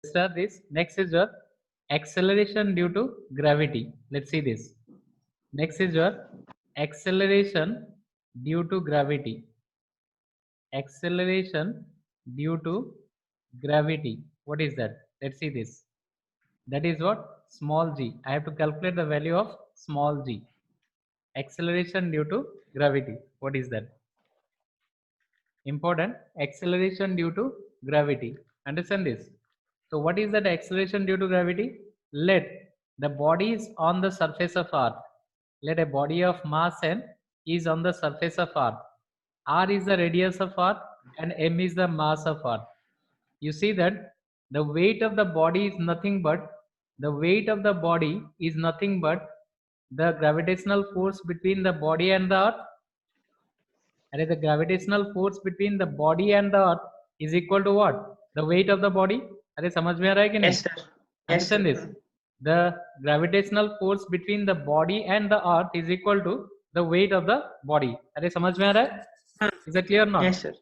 Start this. Next is your acceleration due to gravity. Let's see this. Next is your acceleration due to gravity. Acceleration due to gravity. What is that? Let's see this. That is what? Small g. I have to calculate the value of small g. Acceleration due to gravity. What is that? Important. Acceleration due to gravity. Understand this. So what is that acceleration due to gravity? Let the body is on the surface of earth. Let a body of mass n is on the surface of earth. R is the radius of earth and m is the mass of earth. You see that the weight of the body is nothing but the gravitational force between the body and the earth. And the gravitational force between the body and the earth is equal to what? The weight of the body. अरे समझ में आ रहा है कि नहीं? Yes, sir. Yes, Understand sir. this. The gravitational force between the body and the earth is equal to the weight of the body. अरे समझ में आ रहा है? Is that clear or not? Yes, sir.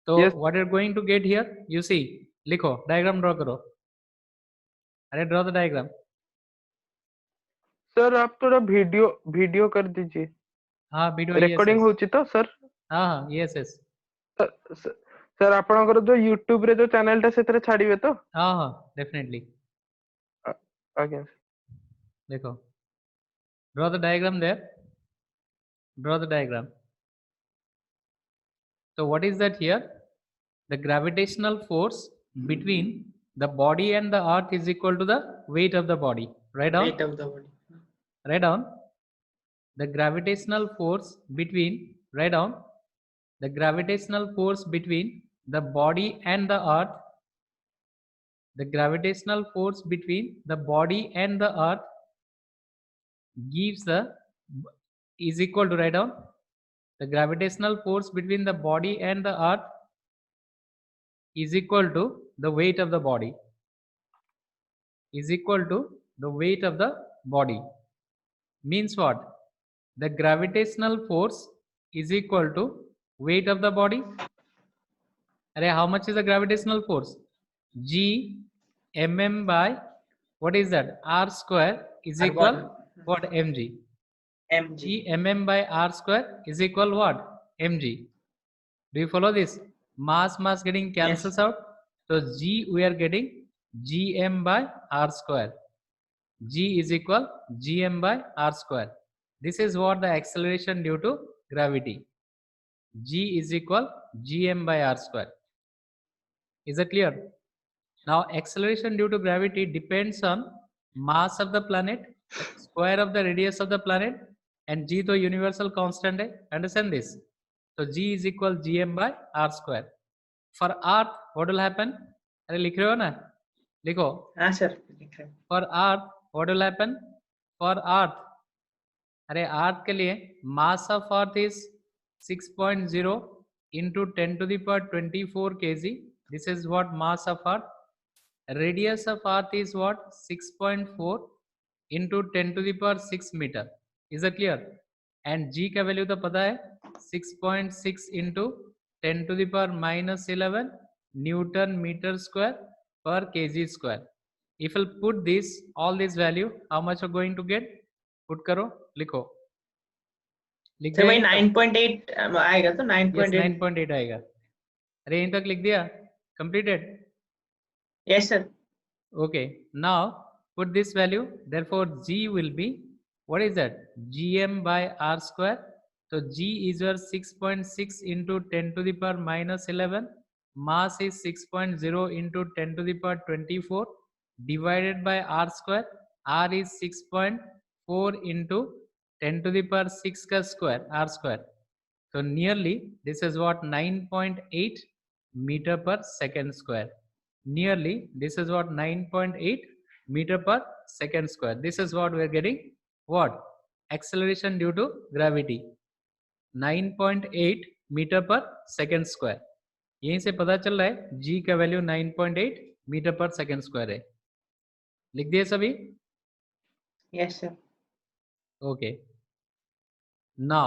So Yes. what you're going to get here, you see, लिखो, diagram draw करो. अरे draw the diagram. Sir आप थोड़ा वीडियो कर दीजिए. हाँ वीडियो रेकॉर्डिंग होची तो सर. हाँ हाँ yes yes. सर आपनकर जो YouTube रे जो चैनल टा सेतरे छाड़िबे तो. हाँ हाँ definitely. आज्ञा. देखो. Draw the diagram there. Draw the diagram. So what is that here? The gravitational force between the body and the earth is equal to the weight of the body. Write down. Weight of the body. Write down. The gravitational force between. Write down. The gravitational force between the body and the earth. The gravitational force between the body and the earth gives the is equal to, write down, the gravitational force between the body and the earth is equal to the weight of the body. Is equal to the weight of the body. Means what? The gravitational force is equal to weight of the body. Array, how much is the gravitational force? G mm by what is that? R square is equal what? Mg. Mg. G mm by R square is equal what? Mg. Do you follow this? Mass getting cancels out. So G we are getting Gm by R square. G is equal Gm by R square. This is what the acceleration due to gravity. G is equal Gm by R square. Is it clear? Now acceleration due to gravity depends on mass of the planet, square of the radius of the planet, and G to universal constant hai. Understand this? So G is equal Gm by R square. For earth, what will happen? अरे लिख रहे हो ना? लिखो. हाँ sir. For earth, what will happen? For earth, अरे earth के लिए mass of earth is 6.0 into 10 to the power 24 kg. This is what mass of earth. Radius of earth is what? 6.4 into 10 to the power 6 meter. Is that clear? And G का value तो पता है 6.6 into 10 to the power minus 11 Newton meter square per kg square. If you'll put this, all this value, how much are going to get? Put करो, लिखो. लिख sir दिया वही 9.8 आएगा तो 9.8. Yes, 9.8 आएगा. अरे यहीं तक लिख दिया. Completed. Yes, sir. Okay, now put this value. Therefore, G will be, what is that? Gm by R square. So G is your 6.6 into 10 to the power minus 11. Mass is 6.0 into 10 to the power 24 divided by R square. R is 6.4 into 10 to the power 6 ka square, R square. So nearly, this is what? 9.8 meter per second square. Nearly, this is what? 9.8 meter per second square. This is what we are getting. What? Acceleration due to gravity. 9.8 meter per second square. यहीं से पता चल रहा है G का value 9.8 meter per second square है. लिख दिए सभी? Yes, sir. Okay. Now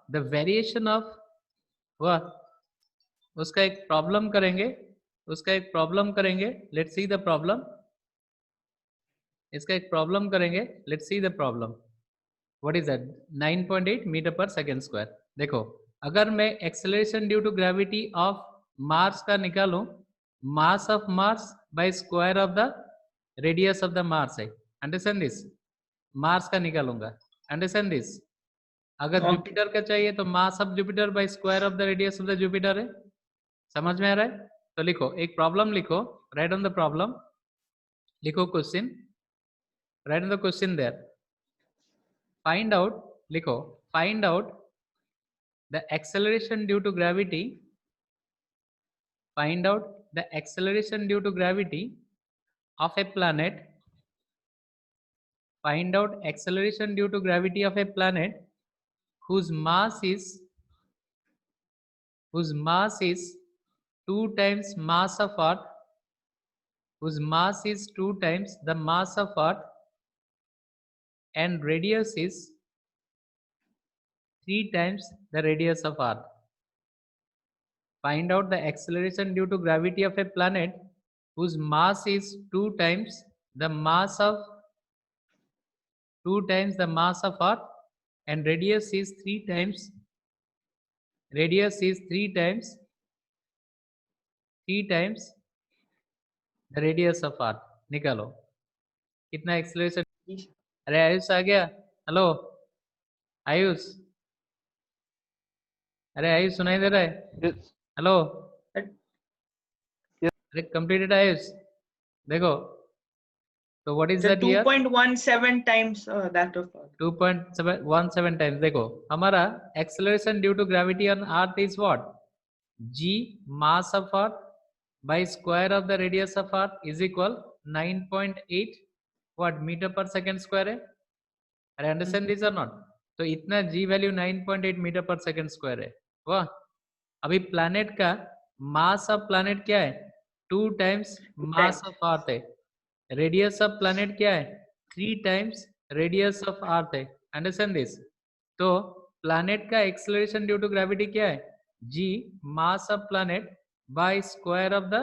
the variation of what? उसका एक प्रॉब्लम करेंगे उसका एक प्रॉब्लम करेंगे, लेट्स सी द प्रॉब्लम। इसका एक प्रॉब्लम करेंगे, let's see the problem. What is that? 9.8 meter per second square. देखो, अगर मैं acceleration due to gravity of Mars का निकालूं, mass of Mars by square of the radius of the Mars है। Understand this? Mars का निकालूंगा, understand this? अगर Okay. Jupiter का चाहिए तो mass of Jupiter by square of the radius of the Jupiter है। समझ में आ रहा है? तो लिखो, एक प्रॉब्लम लिखो, राइट ऑन द प्रॉब्लम, लिखो question, write on the question there. Find out, लिखो, find out the acceleration due to gravity, find out the acceleration due to gravity of a planet, find out acceleration due to gravity of a planet whose mass is 2 times mass of earth, whose mass is 2 times the mass of earth and radius is 3 times the radius of earth. Find out the acceleration due to gravity of a planet whose mass is 2 times the mass of earth and radius is 3 times the radius of earth। निकालो कितना acceleration. जी sir. अरे आयुष आ गया? Hello Ayush, अरे आयुष सुनाई दे रहा है? Yes, hello, Sir, अरे completed Ayush? देखो, तो what is sir, that here? 2.17 times that of Earth. 2.17 times. देखो, हमारा acceleration due to gravity on earth is what? G mass of earth by square of the radius of earth is equal 9.8 what meter per second square है। अरे understand this or not? तो इतना G value 9.8 meter per second square है। वाह। अभी planet का मास of planet क्या है? 2 times mass times. Of earth है। रेडियस ऑफ प्लैनेट क्या है? 3 टाइम्स रेडियस ऑफ अर्थ है। Understand this? तो प्लैनेट का एक्सेलरेशन ड्यू टू ग्रेविटी क्या है? G mass of planet by square of the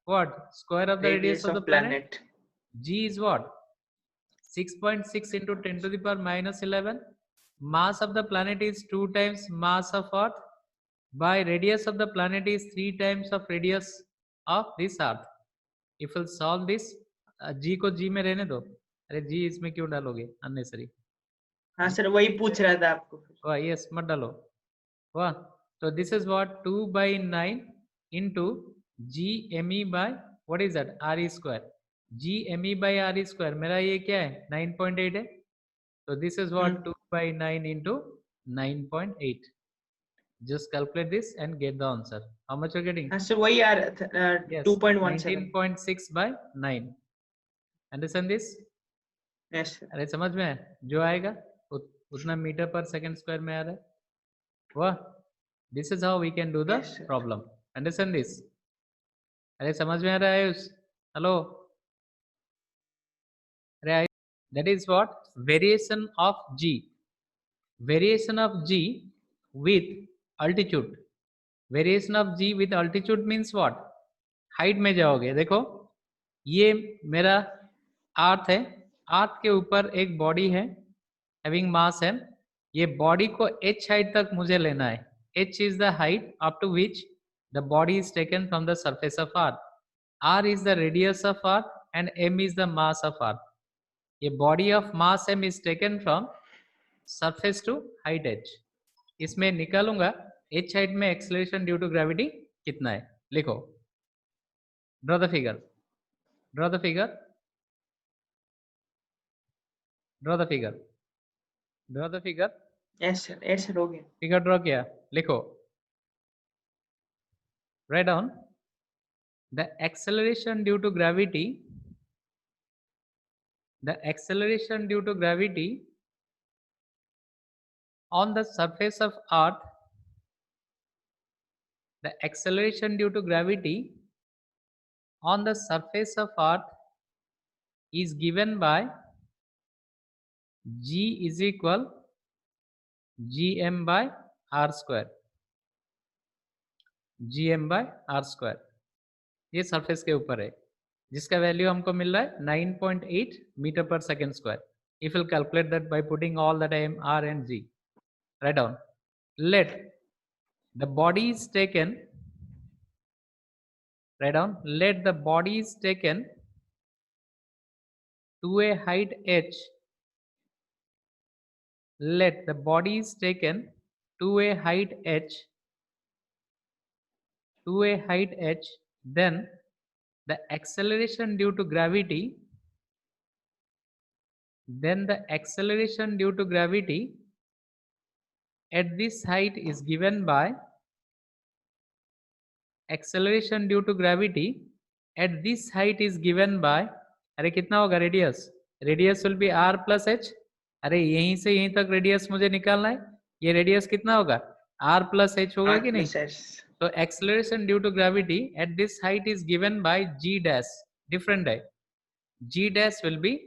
what? Square of the radius Radius of the of planet. planet. G is what? 6.6 into 10 to the power minus 11. Mass of the planet is 2 times mass of Earth by radius of the planet is 3 times of radius of this Earth. If we'll solve this, G को G में रहने दो। अरे G इसमें क्यों डालोगे unnecessary? हाँ sir, वही पूछ रहा था आपको। वाह, yes मत डालो। वाह, तो this is what 2 by 9 into G me by what is that? R square. G me by R square मेरा ये क्या है? 9.8 है। तो this is what 2 by 9 into 9.8. Just calculate this and get the answer. How much you're getting? हाँ sir, वही आ रहा था। Yes, 2.17. 19.6 by 9. Understand this? Yes sir. अरे समझ में है? जो आएगा उतना मीटर पर सेकंड स्क्वायर में आ रहा है। वाह, this is how we can do the Yes, sir. problem. Understand this? अरे समझ में आ रहा है आयुष? हेलो, अरे Ayush, that is what? Variation of G. Variation of G with altitude. Variation of G with altitude means what? Height में जाओगे। देखो, ये मेरा अर्थ है, अर्थ के ऊपर एक बॉडी है हैविंग मास m। ये बॉडी को h हाइट तक मुझे लेना है। h is the height up to which the body is taken from the surface of earth. r is the radius of earth and m is the mass of earth. ये body of mass m is taken from surface to height h। इसमें निकालूंगा h height में acceleration due to gravity कितना है। लिखो, draw the figure, draw the figure, draw the figure, draw the figure। Yes sir. Yes sir, हो गया। Figure draw किया? लिखो, write down the acceleration due to gravity, the acceleration due to gravity on the surface of earth, the acceleration due to gravity on the surface of earth is given by G is equal gm by r square, gm by r square। ये surface के ऊपर है, जिसका value हमको मिल रहा है 9.8 meter per second square. If you'll calculate that by putting all the m, r and g. Write down. Let the body is taken. Write down. Let the body is taken to a height h. Let the body is taken to a height h. To a height h. Then the acceleration due to gravity. Then the acceleration due to gravity at this height is given by acceleration due to gravity at this height is given by. अरे कितना होगा radius? Radius will be r plus h. अरे यहीं से यहीं तक radius मुझे निकालना है. ये रेडियस कितना होगा? r प्लस h होगा R कि नहीं? plus S. तो acceleration due to gravity at this height is given by g dash. Different है. g dash will be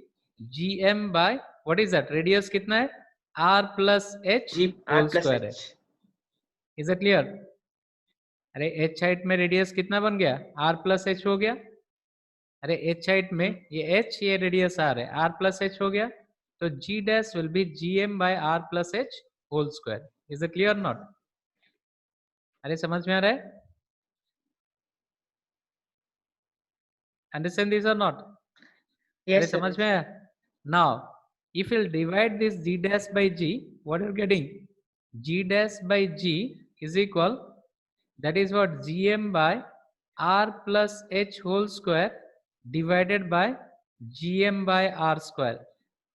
gm by what is that? Radius कितना है? r plus h G R whole plus square है. H. Is it clear? अरे h height में radius कितना बन गया? r plus h हो गया. अरे h हाइट में ये h ये रेडियस r है, r प्लस h हो गया. तो g dash will be gm by r plus h whole square. Is it clear not? अरे समझ में आ रहा है? Understand this or not? अरे Yes, sir. समझ Yes. में आया? Now if you'll divide this g dash by g, what you're getting? G dash by g is equal, that is what, gm by r plus h whole square divided by gm by r square.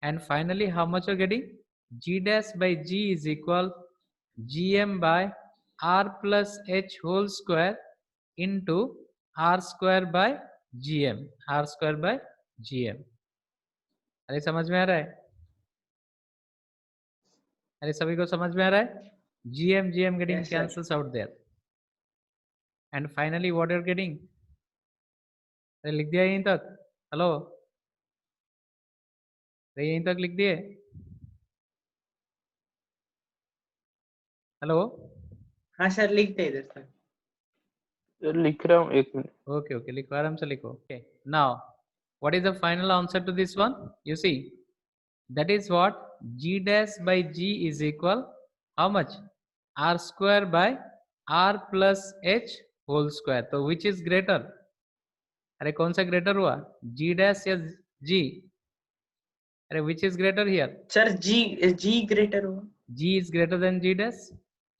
And finally, how much you're getting? G dash by g is equal gm by r plus h whole square into r square by gm. R square by gm. अरे समझ में आ रहा है? अरे सभी को समझ में आ रहा है? gm getting Yes, sir. cancels out there. And finally, what you're getting? अरे लिख दिया यहीं तक? हेलो, अरे यहीं तक लिख दिए? हेलो, हाँ सर लिख दे इधर तक. लिख रहा हूँ, एक मिनट. ओके ओके, लिखो, आराम से लिखो. Okay, now what is the final answer to this one? You see, that is what, g dash by g is equal how much? R square by r plus h whole square. तो which is greater? अरे कौन सा greater हुआ? g dash या g? अरे which is greater here? Sir G greater होगा. g is greater than g dash.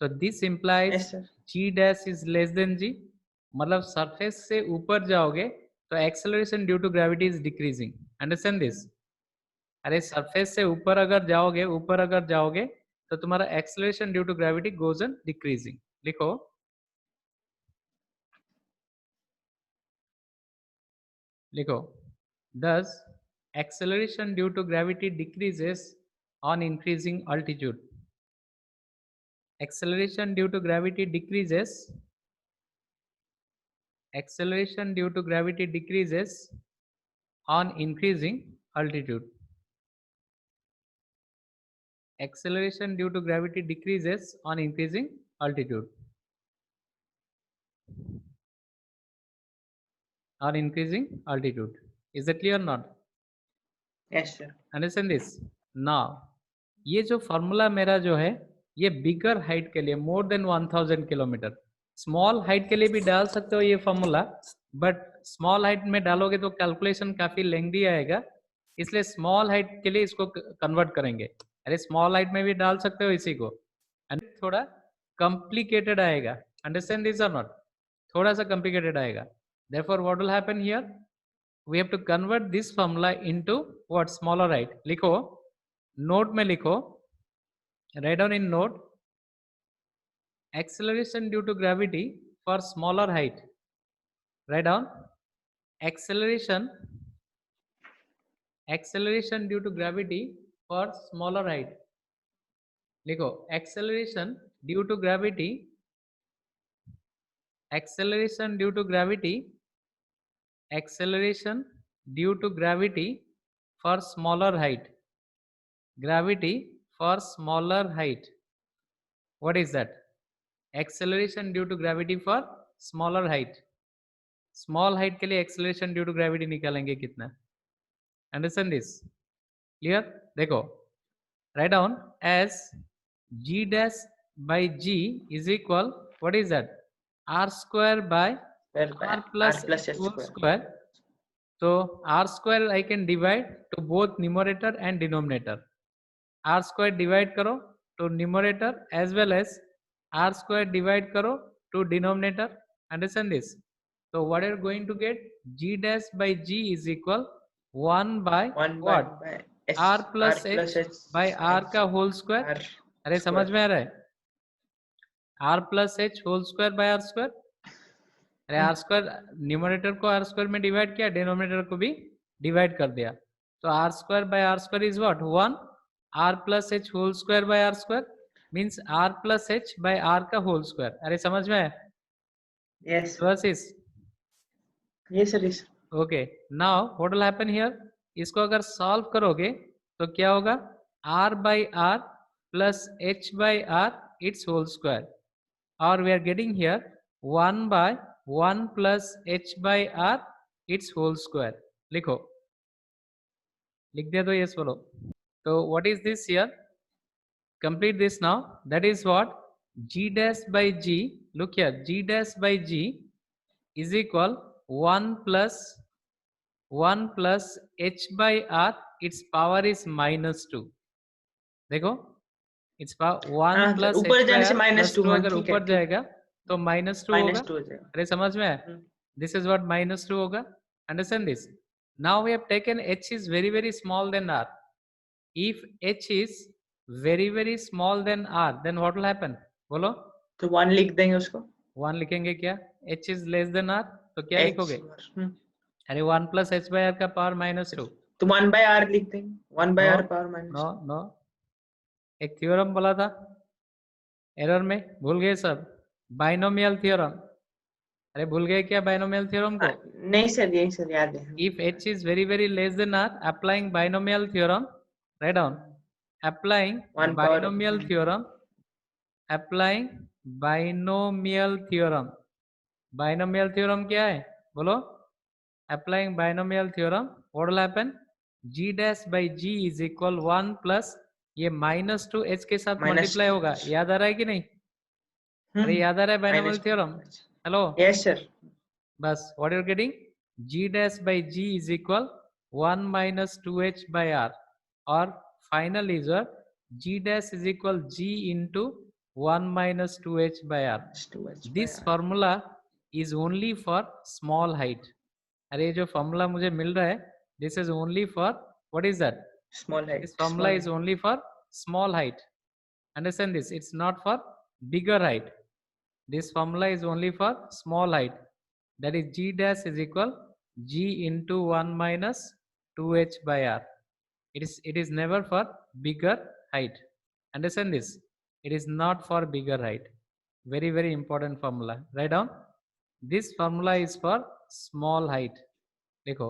So this implies Yes, sir. g dash is less than g. मतलब surface से ऊपर जाओगे तो acceleration due to gravity is decreasing. Understand this? अरे surface से ऊपर अगर जाओगे तो तुम्हारा acceleration due to gravity goes on decreasing. लिखो, लिखो. Thus, acceleration due to gravity decreases on increasing altitude. Acceleration due to gravity decreases. Acceleration due to gravity decreases on increasing altitude. Acceleration due to gravity decreases on increasing altitude. On increasing altitude. Is that clear or not? Yes, sir. Understand this? Now ये जो formula मेरा जो है, ये बिगर height के लिए more than 1000 kilometre. Small height के लिए भी डाल सकते हो ये फॉर्मूला, बट स्मॉल हाइट में डालोगे तो कैलकुलेशन काफी लेंथी आएगा, इसलिए स्मॉल हाइट के लिए इसको कन्वर्ट करेंगे. अरे स्मॉल हाइट में भी डाल सकते हो इसी को, थोड़ा कॉम्प्लिकेटेड आएगा. Understand this or not? थोड़ा सा कॉम्प्लिकेटेड आएगा. Therefore what will happen here? We have to convert this formula into what? Smaller height. लिखो, नोट में लिखो, write down in note, acceleration due to gravity for smaller height. Write down acceleration due to gravity for smaller height. लिखो, acceleration due to gravity acceleration due to gravity for smaller height. Gravity for smaller height. What is that? Acceleration due to gravity for smaller height. Small height के लिए acceleration due to gravity निकालेंगे कितना? Understand this? Clear? देखो, write down as g dash by g is equal, what is that? r square by r plus h whole square. So r square I can divide to both numerator and denominator. r square divide करो to numerator as well as r square divide करो to denominator. Understand this? So what are you going to get? G dash by g is equal 1 by what? r plus h by r का whole square. अरे समझ में आ रहा है? r plus h whole square by r स्क्वायर. अरे r square numerator को r स्क्वायर में डिवाइड किया, डिनोमिनेटर को भी डिवाइड कर दिया. तो r square by r square is what? 1. r plus h whole square by r square means r plus h by r का होल स्क्वायर. अरे समझ में आया? Yes. Versus. Yes sir. Yes. Okay, now what will happen here? इसको अगर solve करोगे तो क्या होगा? r by r plus h by r it's whole square, और we are getting here 1 by 1 plus h by r it's whole square. लिखो, लिख दिया तो यस बोलो. तो what is this here? Complete this now. That is what? g dash by g. Look here, g dash by g is equal 1 plus h by r, its power is -2. देखो, its power 1 plus ऊपर h by जाने से r -2 +2 हाँ, अगर ठीक है, ऊपर ठीक है। जाएगा तो -2 होगा. -2 हो जाएगा। अरे समझ में आया? This is what -2 होगा. Understand this? Now we have taken h is very small than r. If h is very small than r, then what will happen? बोलो. तो 1 लिख देंगे उसको। 1 लिखेंगे क्या? h is less than r, तो क्या H, लिखोगे? अरे 1 plus h by r का पावर -2. तो 1 by r लिख देंगे। 1 by No, r power no no, एक थ्योरम बोला था एरर में, भूल गए सब? Binomial theorem. अरे भूल गए क्या बाइनोमियल थ्योरम को? नहीं सर, यही सर याद है। If h is very less than r, applying binomial theorem, write down. Applying 1 power binomial theorem. Applying binomial theorem. Binomial theorem क्या है? बोलो. Applying binomial theorem, what will happen? G dash by g is equal 1 plus ये -2 h के साथ multiply होगा. याद आ रहा है कि नहीं? अरे याद आ रहा है binomial theorem? Hello. Yes sir. बस what you're getting? G dash by g is equal 1 minus 2h by r, or final is g dash is equal g into 1 minus 2h by r. This formula is only for small height. अरे जो formula मुझे मिल रहा है, this is only for what is that? Small height. This formula is only for small height. Understand this? It's not for bigger height. This formula is only for small height. That is g dash is equal g into 1 minus 2h by r. It is never for bigger height. Understand this? It is not for bigger height. Very important formula. Write down. This formula is for small height. देखो,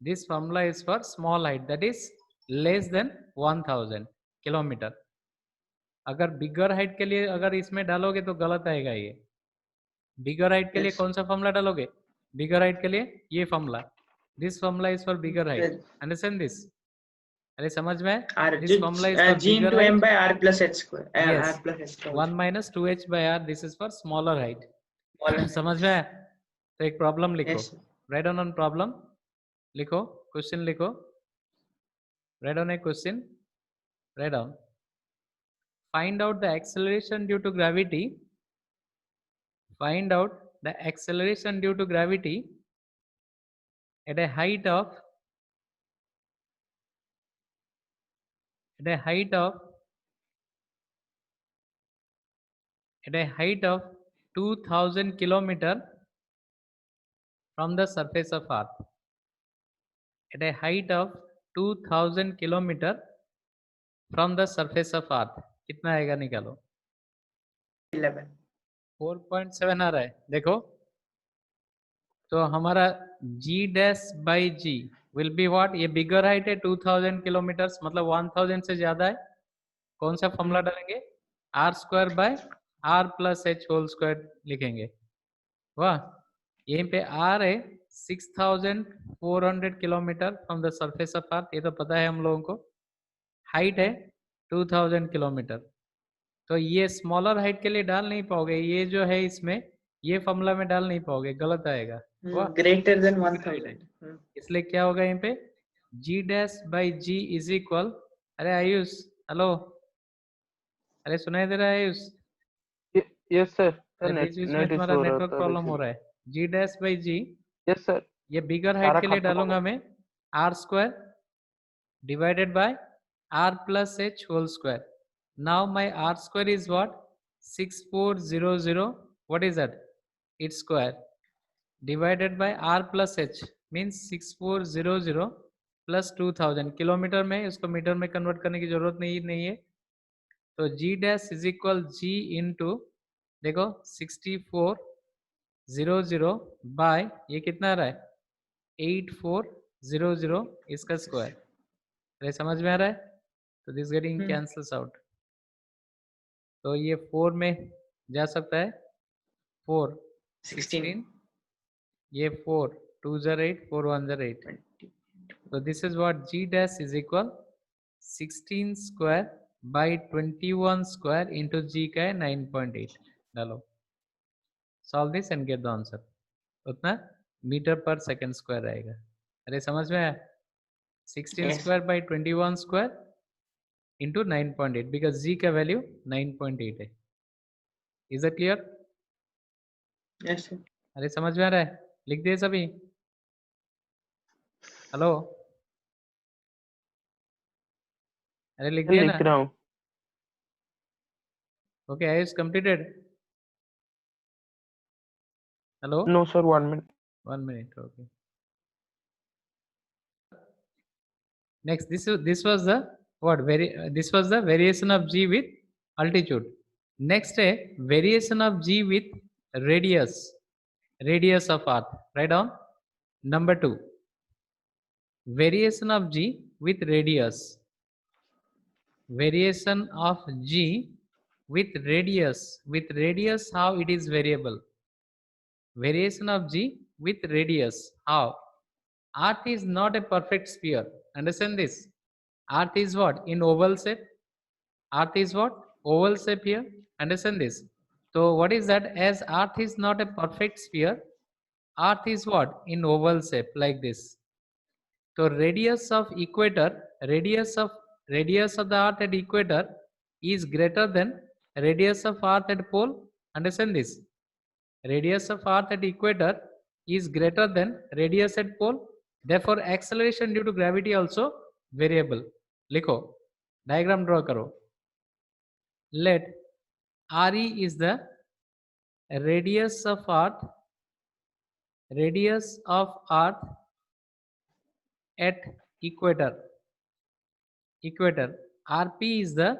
this formula is for small height, that is less than 1000 kilometre. अगर बिगर height के लिए अगर इसमें डालोगे तो गलत आएगा. ये बिगर हाइट के लिए कौन सा फॉर्मूला डालोगे? बिगर हाइट के लिए ये formula. This formula is for bigger height. Understand this? अरे समझ में? This formula is for g bigger into m height. by r plus h square. Yes. r plus h square. 1 minus 2h by r, this is for smaller height. समझ में? तो एक problem लिखो. Yes. Write down on problem. लिखो, question लिखो. Write down A question. Write down. Find out the acceleration due to gravity. Find out the acceleration due to gravity at a height of 2000 kilometer from the surface of earth. At a height of 2000 kilometer from the surface of earth. कितना आएगा निकालो. 11. 4.7 आ रहा है. देखो, तो हमारा g dash by g will be what? ये बिगर height है 2000 किलोमीटर, मतलब 1000 से ज्यादा है. कौन सा फॉर्मूला डालेंगे? r square by r plus h whole square लिखेंगे. वाह, यहीं पे आर है 6400 kilometre from the surface of earth, ये तो पता है हम लोगों को। हाइट है 2000 किलोमीटर। तो ये स्मॉलर हाइट के लिए डाल नहीं पाओगे, ये जो है इसमें ये फॉर्मूला में डाल नहीं पाओगे, गलत आएगा। वाह, ग्रेटर देन 1000। इसलिए क्या होगा यहाँ पे g dash by g is equal, अरे आयुष हेलो, अरे सुनाई दे रहा है आयुष? यस सर, अरे नेट बीच बीच में नेट तुम्हारा इशू हो रहा नेटवर्क था प्रॉब्लम हो इसीलिए। रहा है। g dash by g, yes sir, ये बिगर सारा हाइट के लिए खत्म हो डालूंगा गया। मैं R square divided by r plus h whole square. Now my r square is what? 6400, what is that? Its square divided by r plus h means 6400 plus 2000। Kilometre में इसको मीटर में कन्वर्ट करने की जरूरत नहीं है। तो g dash is equal g into, देखो 6400 बाय ये कितना आ रहा है 8400 इसका स्क्वायर। अरे समझ में आ रहा है? तो दिस गेटिंग कैंसल्स आउट, तो ये 4 में जा सकता है, 4 16, ये 4 2 ज़र 8 4 1 ज़र 8। तो this is what g dash is equal 16 square by 21 square into G का है 9.8। डालो, solve this and get the answer. उतना मीटर पर सेकेंड स्क्वायर रहेगा। अरे समझ में आया? 16 square by 21 square into 9.8 because g का वैल्यू 9.8 है। Is it clear? Yes sir. अरे समझ में आ रहा है? लिख दिए सभी? हेलो, अरे लिख दिया ना? लिख रहा हूँ। Okay, I is completed. Hello, no sir, 1 minute. 1 minute, okay. Next, this was the what? This was the variation of g with altitude. Next, a variation of g with radius of Earth. Write down number 2. Variation of g with radius. Variation of g with radius. With radius, how it is variable? Variation of g with radius. How? Earth is not a perfect sphere. Understand this? Earth is what? In oval shape. Earth is what? Oval shape here. Understand this? So what is that? As Earth is not a perfect sphere, Earth is what? In oval shape like this. So radius of equator, radius of the Earth at equator is greater than radius of Earth at pole. Understand this? Radius of Earth at equator is greater than radius at pole. Therefore acceleration due to gravity also variable. लिखो, diagram draw करो. Let RE is the radius of Earth at equator. RP is the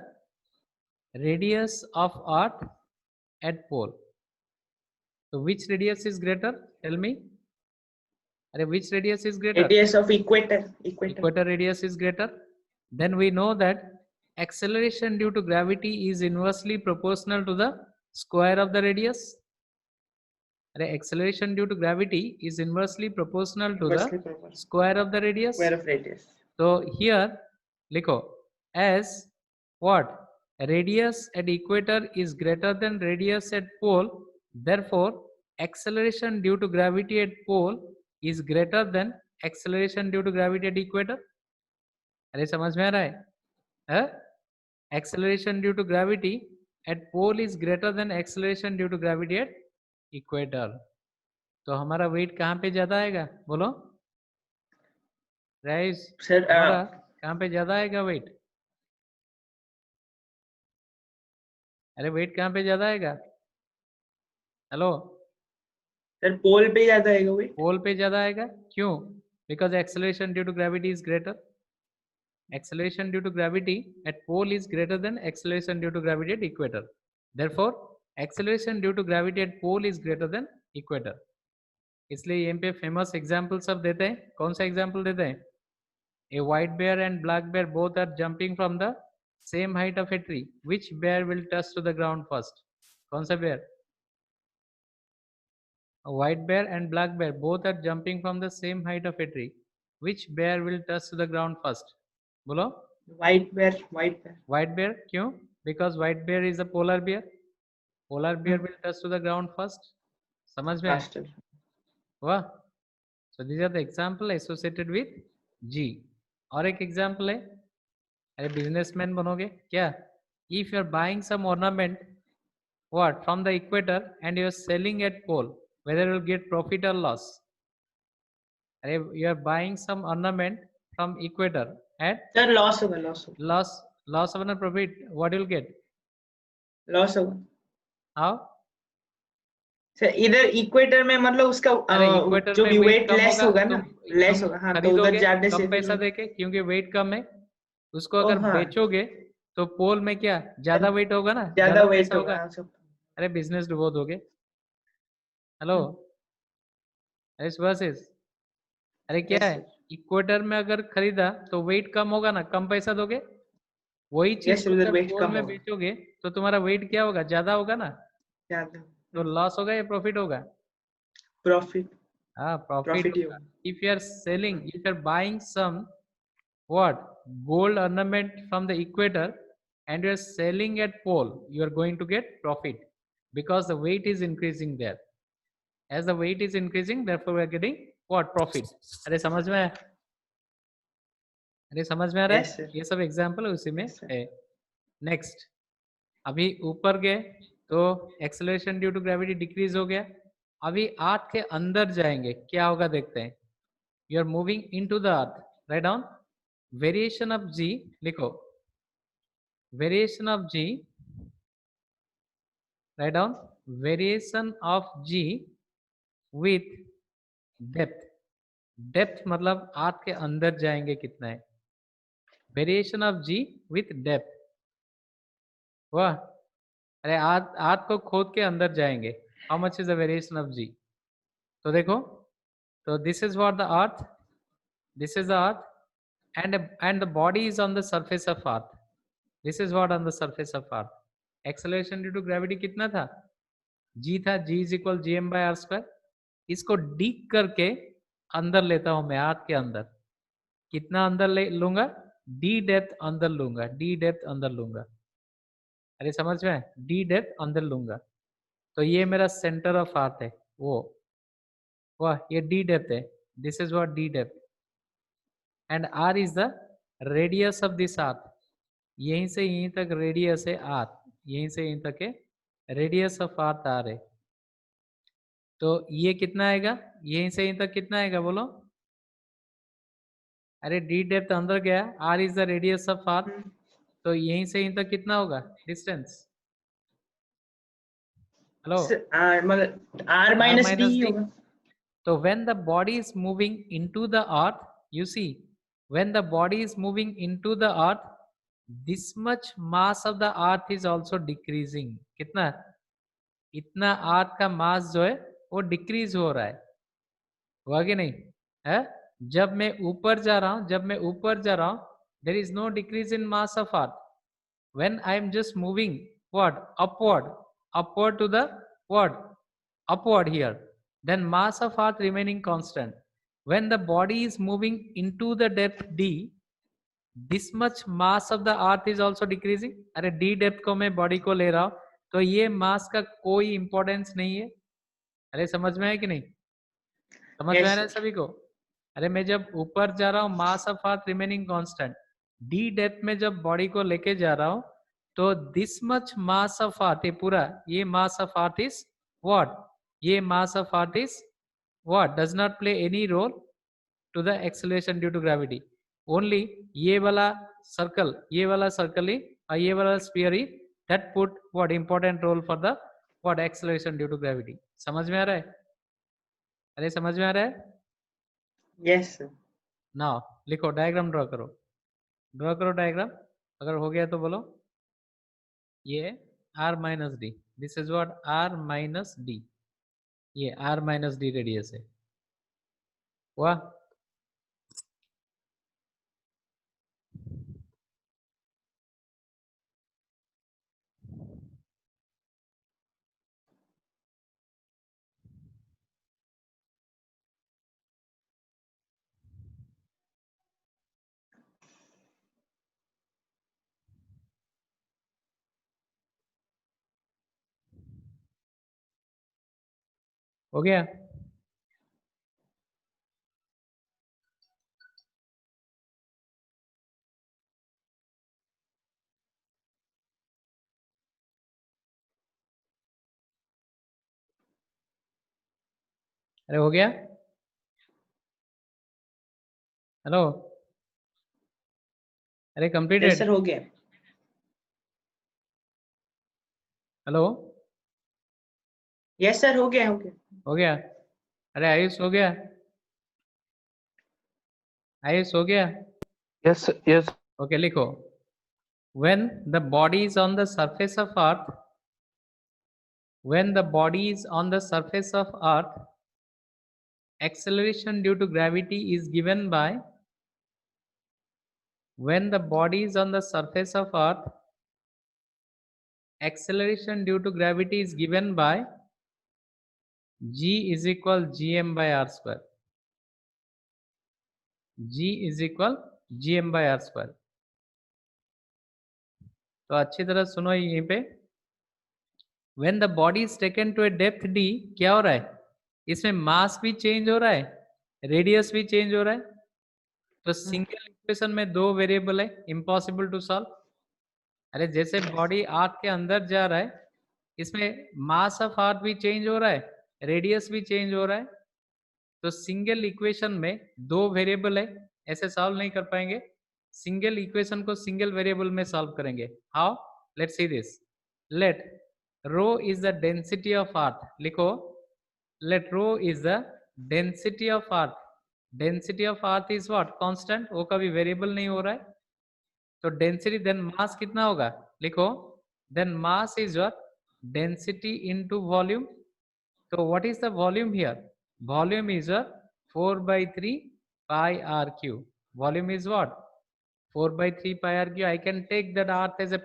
radius of Earth at pole. So which radius is greater? Tell me. Which radius is greater? Radius of equator. Equator radius is greater. Then we know that acceleration due to gravity is inversely proportional to the square of the radius. Acceleration due to gravity is inversely proportional to the square of the radius. Square of radius. So here likho, as what? Radius at equator is greater than radius at pole, therefore acceleration due to gravity at pole is greater than acceleration due to gravity at equator. अरे समझ में आ रहा है? Acceleration due to gravity at pole is greater than acceleration due to gravity at equator. तो हमारा wait कहाँ पे ज्यादा आएगा? बोलो राइस, सर हमारा कहाँ पे ज्यादा आएगा वेट? अरे वेट कहाँ पे ज्यादा आएगा? हेलो सर, पोल पे ज्यादा आएगा वेट। पोल पे ज्यादा आएगा, क्यों? Because acceleration due to gravity is greater. Acceleration due to gravity at pole is greater than acceleration due to gravity at equator. Therefore acceleration due to gravity at pole is greater than equator. इसलिए यहाँ पे famous example सब देते हैं. कौन सा example देते हैं? A white bear and black bear both are jumping from the same height of a tree. Which bear will touch to the ground first? कौन सा bear? A white bear and black bear both are jumping from the same height of a tree. Which bear will touch to the ground first? बोलो. White bear, white bear. White bear क्यों? Because white bear is a polar bear. Polar bear Hmm. will touch to the ground first. समझ में आया? Faster. वाह. So these are the example associated with G. और एक example है. अरे businessman बनोगे क्या? If you are buying some ornament, what, from the equator and you are selling at pole, whether you will get profit or loss? अरे you are buying some ornament from equator at Sir, loss होगा, loss होगा, loss of a profit, what you will get? loss होगा. How? Sir इधर equator में मतलब उसका अरे equator जो में भी वेट वेट कम लेस होगा होगा तो ना, लेस तुम होगा. हाँ, तो उधर खरीदोगे जाने कम से पैसा फिर देके, क्योंकि वेट कम है. उसको ओ अगर हाँ, बेचोगे तो पोल में क्या ज्यादा वेट होगा ना, ज्यादा ज्यादा वेट पैसा होगा. होगा. हाँ, सब. अरे बिजनेस डुबो दोगे. हेलो. अरे सुभाषिस. अरे क्या यस है, सर, इक्वेटर में अगर खरीदा तो वेट कम होगा ना, कम पैसा दोगे. वही चीज यस को उधर अगर वेट पोल कम में होगा, बेचोगे तो तुम्हारा वेट क्या होगा, ज्यादा होगा ना. ज्यादा. तो लॉस होगा या प्रॉफिट होगा? प्रॉफिट, हाँ, प्रॉफिट प्रॉफिट ही होगा. होगा. If you are selling, if you are buying some what, gold ornament from the equator and you are selling at pole, you are going to get profit because the weight is increasing there. As the weight is increasing, therefore we are getting what, profit. अरे समझ में आया? अरे समझ में आ रहा yes है? सर, ये सब एग्जाम्पल उसी में यस सर. है. नेक्स्ट, अभी ऊपर गए तो acceleration due to gravity decrease हो गया. अभी अर्थ के अंदर जाएंगे, क्या होगा देखते हैं. You are moving into the earth, write down. Variation of G लिखो. Variation of G, write down, variation of G with depth. Depth मतलब आर्थ के अंदर जाएंगे कितना है. Variation of G with depth. वाह. अरे आर्थ को खोद के अंदर जाएंगे. How much is the variation of G? तो देखो, तो this is what the earth, this is the earth, and the body is on the surface of earth. This is what on the surface of earth. Acceleration due to gravity कितना था? G था, G is equal G M by R square. इसको डीक करके अंदर लेता हूं मैं, हाथ के अंदर. कितना अंदर ले लूंगा? डी डेप्थ अंदर लूंगा, डी डेप्थ अंदर लूंगा. अरे समझ में? डी डेप्थ अंदर लूंगा. तो ये मेरा सेंटर ऑफ अर्थ है. वो वाह, ये डी डेप्थ है. This is what D depth. And R is the radius of this earth. यहीं से यहीं तक रेडियस है अर्थ, यहीं से यहीं तक है रेडियस ऑफ अर्थ आर है. तो ये कितना आएगा, यहीं से यहीं तक कितना आएगा बोलो. अरे डी डेप्थ अंदर गया, R is the radius of earth. तो यहीं से यहीं तक कितना होगा डिस्टेंस? हेलो. मतलब R R minus D minus ही डी. होगा. तो when the body is moving into the earth, you see, when the body is moving into the earth, this much mass of the earth is also decreasing. कितना? इतना अर्थ का मास जो है वो decrease हो रहा है. हुआ कि नहीं है? जब मैं ऊपर जा रहा हूं, जब मैं ऊपर जा रहा हूं, there is no decrease in mass of earth. When I am just moving what, upward, upward to the what, upward here, then mass of earth remaining constant. When the body is moving into the depth d, this much mass of the earth is also decreasing. अरे d depth को मैं body को ले रहा हूं, तो ये mass का कोई importance नहीं है. अरे समझ में है कि नहीं? समझ में आ यस रहा है सर. सभी को? अरे मैं जब ऊपर जा रहा हूँ, mass of earth remaining constant, the depth में जब बॉडी को लेके जा रहा हूँ, तो this much mass of earth, ये पूरा ये mass of earth is what, ये mass of earth is what, does not play any role to the acceleration due to gravity. Only ये वाला सर्कल, ये वाला सर्कल ही और ये वाला स्फीयर ही, that put what important role for the what acceleration due to gravity. समझ में आ रहा है? अरे समझ में आ रहा है? Yes sir. नाउ लिखो, डायग्राम ड्रॉ करो. ड्रॉ करो डायग्राम. अगर हो गया तो बोलो. ये R minus D, this is what R minus D. ये आर माइनस डी रेडियस है. वाह. हो गया? अरे हो गया? हेलो? अरे यस कंप्लीटेड? सर, हो गया। हेलो? यस सर, हो गया, हो गया। हो गया? अरे आयुष हो गया? आयुष हो गया? यस यस ओके लिखो। When the body is on the surface of earth, when the body is on the surface of earth, acceleration due to gravity is given by, when the body is on the surface of earth, acceleration due to gravity is given by g is equal gm by r square. g is equal gm by r square. तो अच्छी तरह सुनो यहीं पे। When the body is taken to a depth d, क्या हो रहा है? इसमें मास भी चेंज हो रहा है, रेडियस भी चेंज हो रहा है। तो सिंगल इक्वेशन में दो वेरिएबल है, इम्पॉसिबल टू सॉल्व। अरे जैसे बॉडी आर्क के अंदर जा रहा है, इसमें मास ऑफ आर्क भी चेंज हो रहा है, रेडियस भी चेंज हो रहा है। तो सिंगल इक्वेशन में दो वेरिएबल है, ऐसे सॉल्व नहीं कर पाएंगे। सिंगल इक्वेशन को सिंगल वेरिएबल में सॉल्व करेंगे। How? Let's see this. Let rho is the density of earth. लिखो, let rho is the density of earth. Density of earth is what? Constant. वो कभी वेरिएबल नहीं हो रहा है। तो डेंसिटी देन मास कितना होगा? लिखो, then mass is your density into volume. तो what is the volume here? Volume is a 4/3 pi r cube. Volume is what? 4/3 pi r cube. I can take that earth as a